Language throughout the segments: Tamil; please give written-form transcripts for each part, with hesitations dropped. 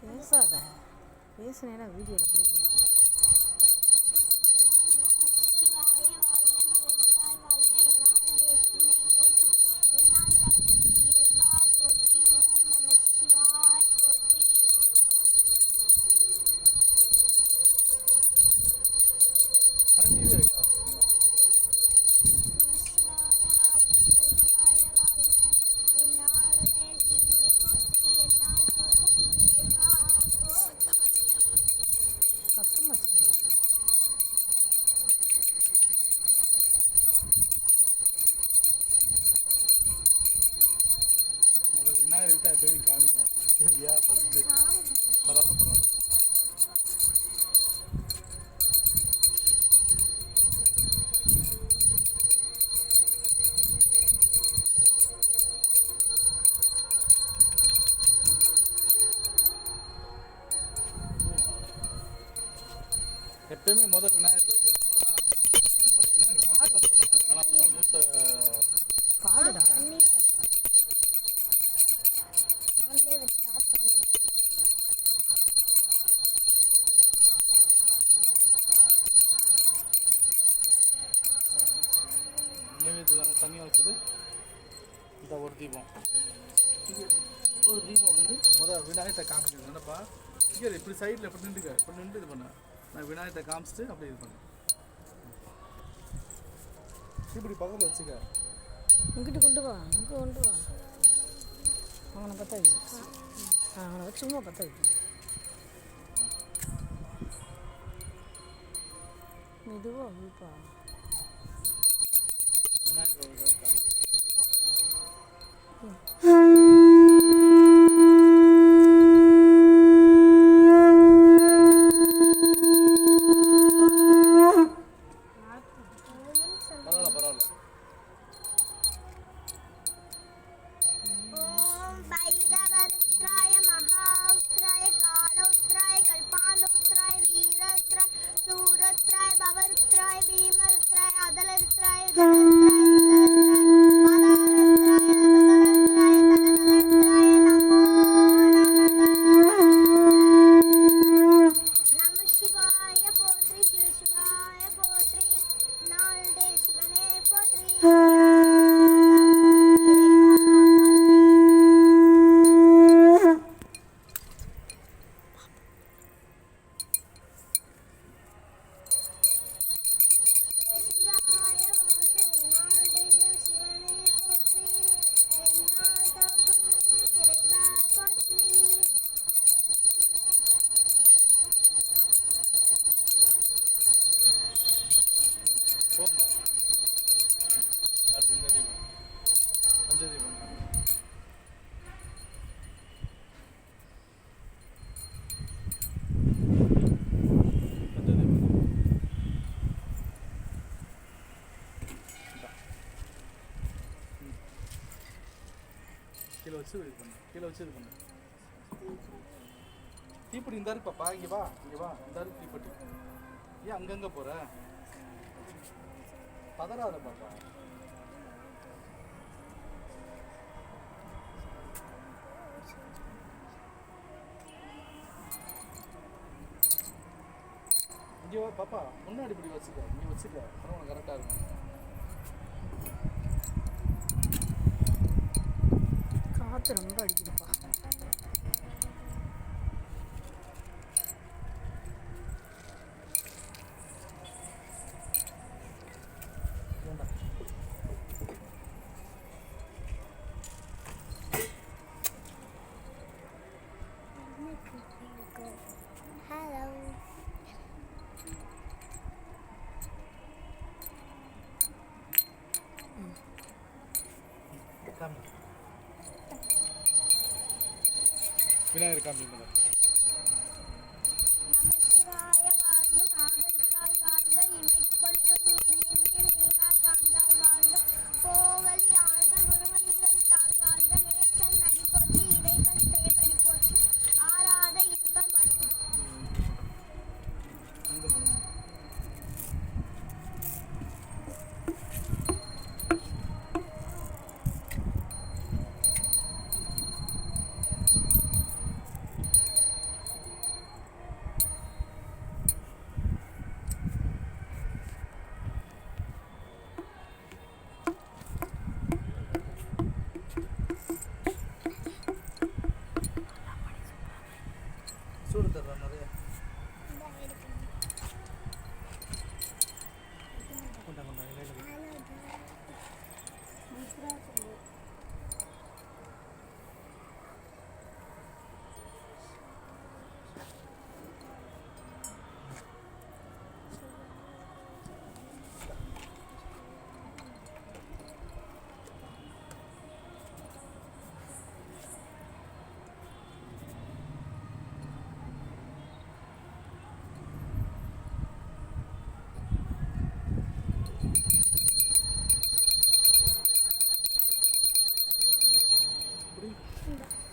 பேசாத, பேசுனேன்னா வீடியோ சத்தமாக செய்யணும். விநாயகருக்கு தான் எப்பயுமே காமிக்கும். சரியா? ஃபஸ்ட்டு பரவாயில்ல. எப்பயுமே விநாயகருக்கு வச்சுருந்தோம்னா விநாயகர் ஆனால் மூட்டை பாடுடா. நைவேத்தியம் தனியாக வச்சது இந்த ஒரு தீபம். ஒரு தீபம் விநாயகத்தை காமிக்கணும். என்னப்பா இங்கே இப்படி சைடில் இப்படி நின்று இது பண்ண நான் விநாயகத்தை காமிச்சிட்டு அப்படி இது பண்ணேன். இப்படி பக்கத்தில் வச்சுக்க. இங்கிட்டு கொண்டு வா, இங்கே கொண்டு வா. அவனை பற்ற வை. அவனை வச்சு சும்மா பற்ற வை. மெதுவா வைப்பா. விநாயகர் பரவாயில்ல. ஓம் பைரவருத்ராய மகாவுத்ராய காலவுத்ராய கல்பாந்தவுத்ராய வீரத்ராய சூரத்ராய பவருத்ராய பீமருத்ராய அதலருத்ராய ஜலருத்ராய கீழே வச்சு இது பண்ணு. தீப்பெட்டி இந்த இருக்கு பாப்பா. இங்கே வா இந்த இருக்கு தீப்பெட்டி. ஏன் அங்கங்கே போகிற? பதறாத பாப்பா. இங்கே வா பாப்பா. முன்னாடி இப்படி வச்சுக்க. நீ வச்சுக்க. அப்புறம் கரெக்டாக இருக்கும். காற்று ரொம்ப அடிக்குதுப்பா. விநாயகர் காமிங்க. நமசிவாய வாழ்க நாதத்தால் வாழ்க இமைப்பொழுதும் எண்ணெஞ்சில் நீலா தாழ்ந்தால் வாழ்க கோவலி ஆழ்ந்த குருவனிவன் தாழ் வாழ்க நேசன் அடி போற்றி இறைவன் சேவடி போற்றி ஆறாத இன்பம் அருள். சூடு தர்றேன் நிறைய இந்த எடுக்கணும். கொண்டா கொண்டா இலையில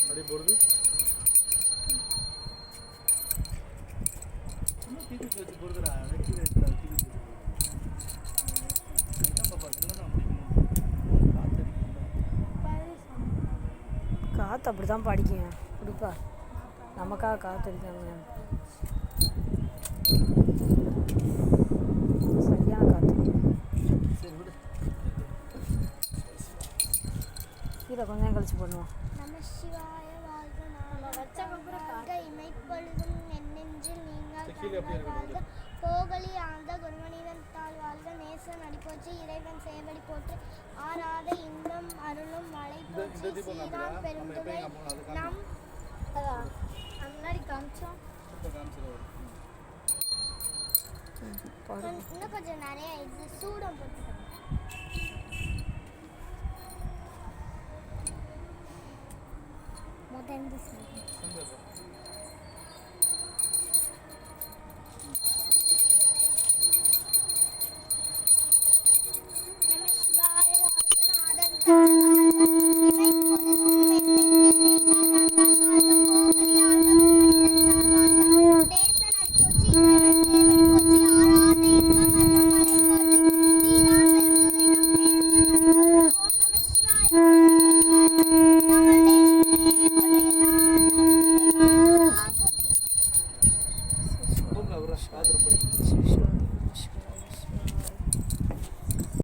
அப்படியே போடுது சும்மா டிவி வச்சு போடுதுடா வெட்டி வைக்கிறா டிவி பாப்பா இதெல்லாம் தான் பிடிக்கணும் காத்தடிக்கணும் காற்று அப்படி தான் படிக்கும் கொடுப்பா நமக்காக காற்று அடிக்காங்க சரியான காற்று சரி விடு கீழே கொஞ்சம் நேரம் கழிச்சு பண்ணுவோம் நம சிவாய வாழ்க வாழ்க இமைப்பொழுதும் என் நெஞ்சில் நீங்கள் தாழ்வாய் வாழ்க போகலி ஆழ்ந்த குருமனிதன் தாழ் வாழ்க நேசன் அடிப்போச்சு இறைவன் சேவடி போட்டு ஆறாத இன்பம் அருளும் மழை போச்சு ஸ்ரீராம் பெருந்துரை நம் முன்னாடி காமிச்சோம் இன்னும் கொஞ்சம் நிறைய இது சூடம் போட்டுக்கணும் முதல்